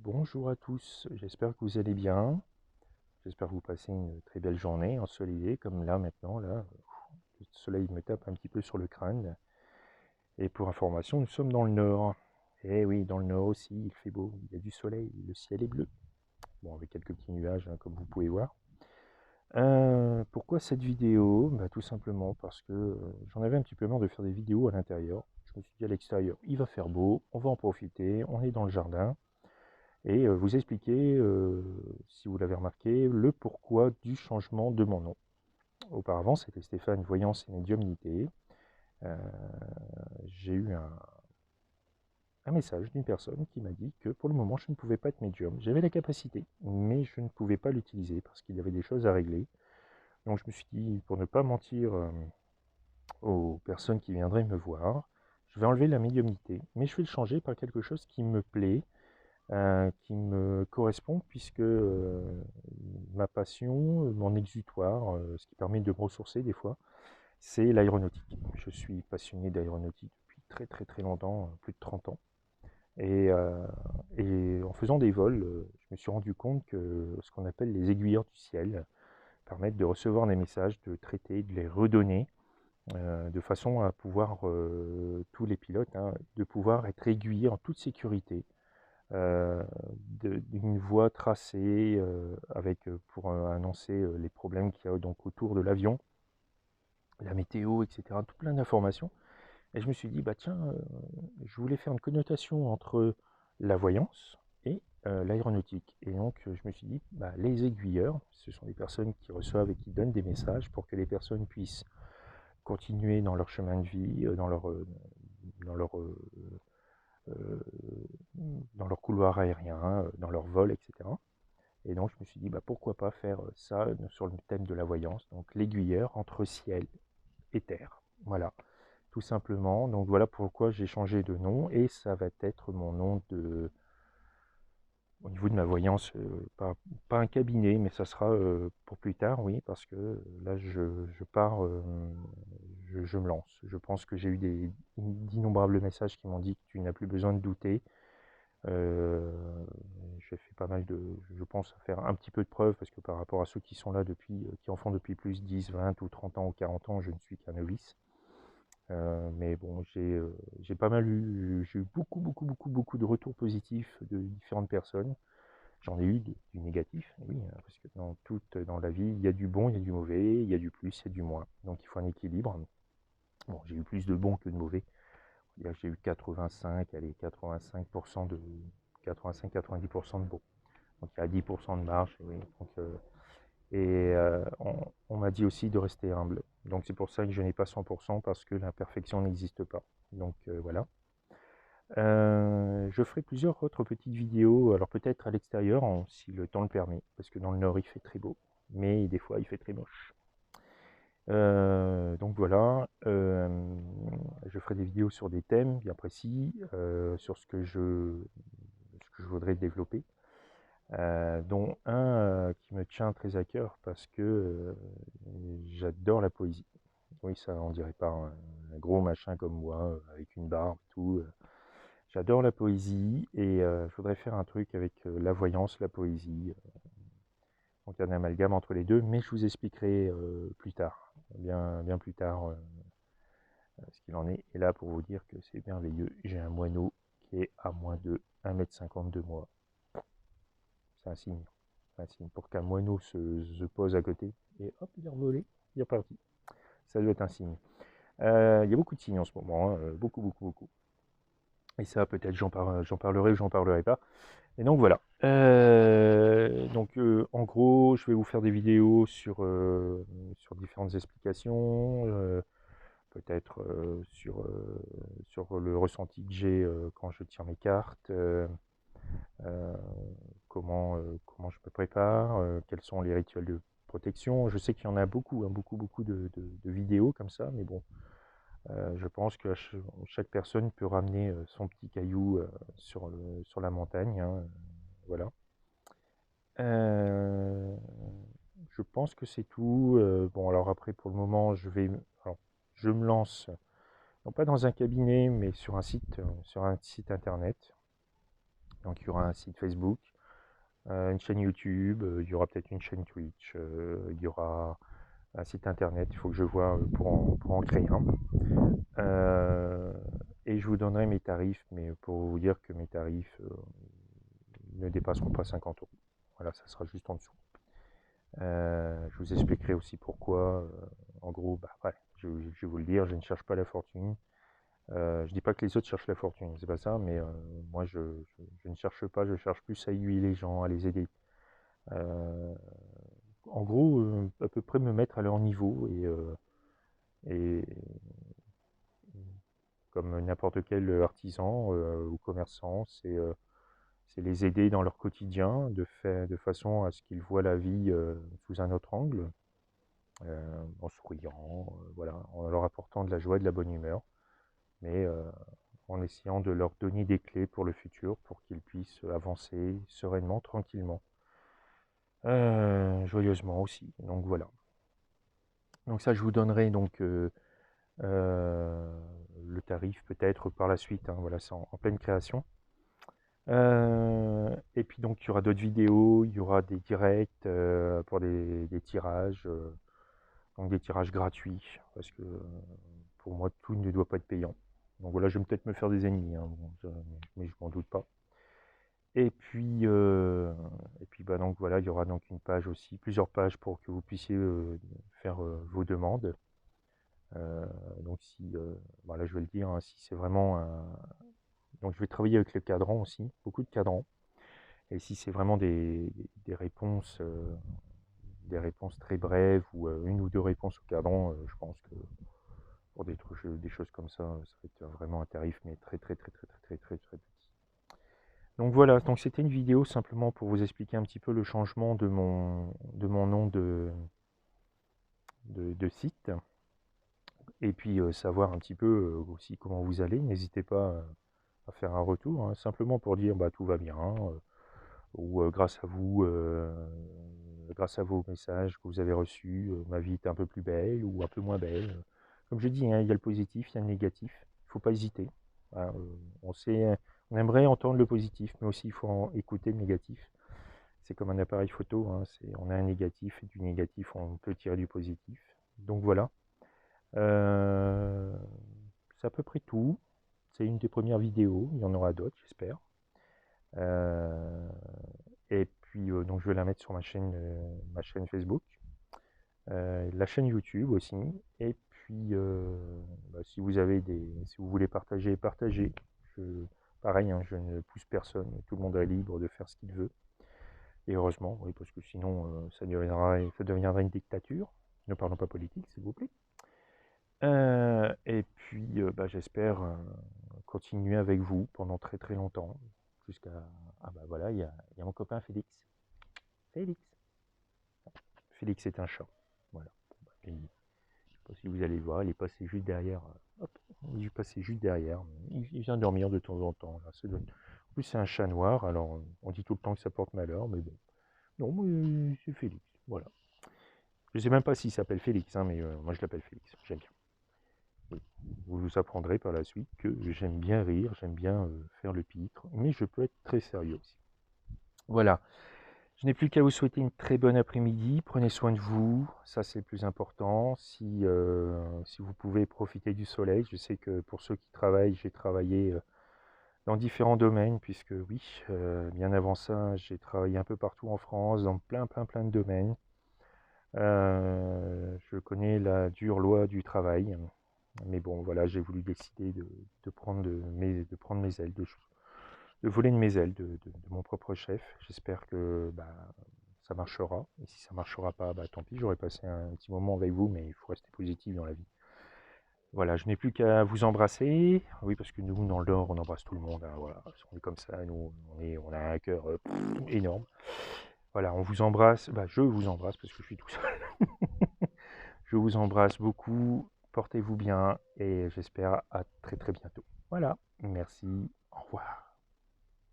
Bonjour à tous, j'espère que vous allez bien. J'espère que vous passez une très belle journée ensoleillée, comme là maintenant. Là, le soleil me tape un petit peu sur le crâne. Et pour information, nous sommes dans le nord. Eh oui, dans le nord aussi, il fait beau, il y a du soleil, le ciel est bleu. Bon, avec quelques petits nuages, hein, comme vous pouvez voir. Pourquoi cette vidéo? Tout simplement parce que j'en avais un petit peu marre de faire des vidéos à l'intérieur. Je me suis dit à l'extérieur, il va faire beau, on va en profiter, on est dans le jardin. Et vous expliquer, si vous l'avez remarqué, le pourquoi du changement de mon nom. Auparavant, c'était Stéphane Voyance et Médiumnité. Euh, j'ai eu un message d'une personne qui m'a dit que pour le moment, je ne pouvais pas être médium. J'avais la capacité, mais je ne pouvais pas l'utiliser parce qu'il y avait des choses à régler. Donc je me suis dit, pour ne pas mentir aux personnes qui viendraient me voir, je vais enlever la médiumnité, mais je vais le changer par quelque chose qui me plaît, qui me correspond, puisque ma passion, mon exutoire, ce qui permet de me ressourcer des fois, c'est l'aéronautique. Je suis passionné d'aéronautique depuis très très très longtemps, plus de 30 ans. Et, euh, et en faisant des vols, je me suis rendu compte que ce qu'on appelle les aiguilleurs du ciel permettent de recevoir des messages, de traiter, de les redonner, de façon à pouvoir, tous les pilotes, hein, de pouvoir être aiguillés en toute sécurité, euh, d'une voie tracée, avec, pour annoncer les problèmes qu'il y a donc autour de l'avion, la météo, etc. Tout plein d'informations. Et je me suis dit, bah tiens, je voulais faire une connotation entre la voyance et l'aéronautique. Et donc je me suis dit, bah, les aiguilleurs, ce sont des personnes qui reçoivent et qui donnent des messages pour que les personnes puissent continuer dans leur chemin de vie, dans leur euh, dans leur couloir aérien, dans leur vol, etc. Et donc je me suis dit, bah, pourquoi pas faire ça sur le thème de la voyance, donc l'aiguilleur entre ciel et terre. Voilà, tout simplement. Donc voilà pourquoi j'ai changé de nom, et ça va être mon nom au niveau de ma voyance, pas un cabinet, mais ça sera pour plus tard, oui, parce que là je pars, je me lance. Je pense que j'ai eu d'innombrables messages qui m'ont dit que tu n'as plus besoin de douter. J'ai fait pas mal de, je pense, à faire un petit peu de preuves, parce que par rapport à ceux qui sont là depuis, qui en font depuis plus 10, 20 ou 30 ans ou 40 ans, je ne suis qu'un novice. Mais bon, j'ai pas mal eu, j'ai eu beaucoup de retours positifs de différentes personnes. J'en ai eu du négatif, oui, parce que dans la vie, il y a du bon, il y a du mauvais, il y a du plus, il y a du moins. Donc il faut un équilibre. Bon, j'ai eu plus de bons que de mauvais. J'ai eu 85, allez, 85% de 85-90% de bons. Donc il y a 10% de marge, oui. Donc, on m'a dit aussi de rester humble. Donc c'est pour ça que je n'ai pas 100%, parce que l'imperfection n'existe pas. Donc voilà. Je ferai plusieurs autres petites vidéos, alors peut-être à l'extérieur, si le temps le permet, parce que dans le nord il fait très beau, mais des fois il fait très moche. Donc voilà, je ferai des vidéos sur des thèmes bien précis, sur ce que je voudrais développer, dont un qui me tient très à cœur, parce que j'adore la poésie. Oui, ça on dirait pas un gros machin comme moi, avec une barbe et tout. J'adore la poésie, et je voudrais faire un truc avec la voyance, la poésie. Donc il y a un amalgame entre les deux, mais je vous expliquerai plus tard, bien plus tard, ce qu'il en est. Et là, pour vous dire que c'est merveilleux, j'ai un moineau qui est à moins de 1,50 m de moi. C'est un signe. C'est un signe. Pour qu'un moineau se pose à côté, et hop, il est revolé, il est reparti. Ça doit être un signe. Il y a beaucoup de signes en ce moment, hein, beaucoup. Et ça, peut-être j'en parlerai ou j'en parlerai pas. Et donc voilà. En gros, je vais vous faire des vidéos sur différentes explications, peut-être sur le ressenti que j'ai quand je tire mes cartes, euh, comment je me prépare, quels sont les rituels de protection. Je sais qu'il y en a beaucoup, hein, beaucoup de vidéos comme ça, mais bon, je pense que chaque personne peut ramener son petit caillou sur la montagne, hein, voilà. Euh, je pense que c'est tout. Bon, alors après, pour le moment, alors, je me lance, non pas dans un cabinet, mais sur un site internet. Donc il y aura un site Facebook, une chaîne YouTube, il y aura peut-être une chaîne Twitch, il y aura un site internet, il faut que je vois pour en créer un. Et je vous donnerai mes tarifs, mais pour vous dire que mes tarifs ne dépasseront pas 50 €. Voilà, ça sera juste en dessous. Je vous expliquerai aussi pourquoi. En gros, bah, ouais, je vais vous le dire, je ne cherche pas la fortune. Je dis pas que les autres cherchent la fortune, c'est pas ça, mais moi je ne cherche pas, je cherche plus à aiguiller les gens, à les aider. En gros, à peu près me mettre à leur niveau et comme n'importe quel artisan ou commerçant, c'est les aider dans leur quotidien, de façon à ce qu'ils voient la vie sous un autre angle, en souriant, voilà, en leur apportant de la joie et de la bonne humeur, mais en essayant de leur donner des clés pour le futur, pour qu'ils puissent avancer sereinement, tranquillement, joyeusement aussi. Donc voilà. Donc ça, je vous donnerai donc le tarif peut-être par la suite, hein, voilà, c'est en pleine création. Et puis donc il y aura d'autres vidéos, il y aura des directs pour des tirages, donc des tirages gratuits, parce que pour moi tout ne doit pas être payant. Donc voilà, je vais peut-être me faire des ennemis, hein, bon, mais je m'en doute pas. Et puis bah donc voilà, il y aura donc une page aussi, plusieurs pages pour que vous puissiez faire vos demandes. Donc si, voilà, je vais le dire, hein, si c'est vraiment donc je vais travailler avec le cadran aussi, beaucoup de cadrans. Et si c'est vraiment des réponses très brèves ou une ou deux réponses au cadran, je pense que pour des choses comme ça va être vraiment un tarif, mais très très très très très très très très petit. Donc voilà, donc c'était une vidéo simplement pour vous expliquer un petit peu le changement de mon nom de site. Et puis savoir un petit peu aussi comment vous allez. N'hésitez pas à faire un retour, hein, simplement pour dire bah tout va bien, ou grâce à vous, grâce à vos messages que vous avez reçus, ma vie est un peu plus belle ou un peu moins belle. Comme je dis, hein, il y a le positif, il y a le négatif, il ne faut pas hésiter. Hein, on aimerait entendre le positif, mais aussi il faut écouter le négatif. C'est comme un appareil photo, hein, on a un négatif et du négatif on peut tirer du positif. Donc voilà. C'est à peu près tout. C'est une des premières vidéos, il y en aura d'autres, j'espère. Et puis donc je vais la mettre sur ma chaîne Facebook, la chaîne YouTube aussi. Et puis bah, si vous voulez partager, partagez. Pareil, hein, je ne pousse personne, tout le monde est libre de faire ce qu'il veut. Et heureusement, oui, parce que sinon ça deviendra une dictature. Ne parlons pas politique, s'il vous plaît. Et puis bah, j'espère continuer avec vous pendant très très longtemps, jusqu'à... Ah bah voilà, il y a mon copain Félix. Félix est un chat. Voilà. Et, je ne sais pas si vous allez le voir, il est passé juste derrière. Hop, il est passé juste derrière. Il vient dormir de temps en temps. Là. En plus c'est un chat noir, alors on dit tout le temps que ça porte malheur, mais bon. Non, mais c'est Félix. Voilà. Je ne sais même pas s'il s'appelle Félix, hein, mais moi je l'appelle Félix. J'aime bien. Vous apprendrez par la suite que j'aime bien rire, j'aime bien faire le pitre, mais je peux être très sérieux aussi. Voilà, je n'ai plus qu'à vous souhaiter une très bonne après-midi, prenez soin de vous, ça c'est le plus important. Si vous pouvez profiter du soleil, je sais que pour ceux qui travaillent, j'ai travaillé dans différents domaines, puisque oui, bien avant ça, j'ai travaillé un peu partout en France, dans plein de domaines. Je connais la dure loi du travail. Mais bon, voilà, j'ai voulu décider de prendre mes ailes, de voler de mes ailes, de mon propre chef. J'espère que bah, ça marchera. Et si ça marchera pas, bah, tant pis, j'aurais passé un petit moment avec vous, mais il faut rester positif dans la vie. Voilà, je n'ai plus qu'à vous embrasser. Oui, parce que nous, dans le Nord, on embrasse tout le monde. Hein, voilà, on est comme ça, nous, on a un cœur énorme. Voilà, on vous embrasse. Bah, je vous embrasse parce que je suis tout seul. Je vous embrasse beaucoup. Portez-vous bien et j'espère à très très bientôt. Voilà, merci, au revoir.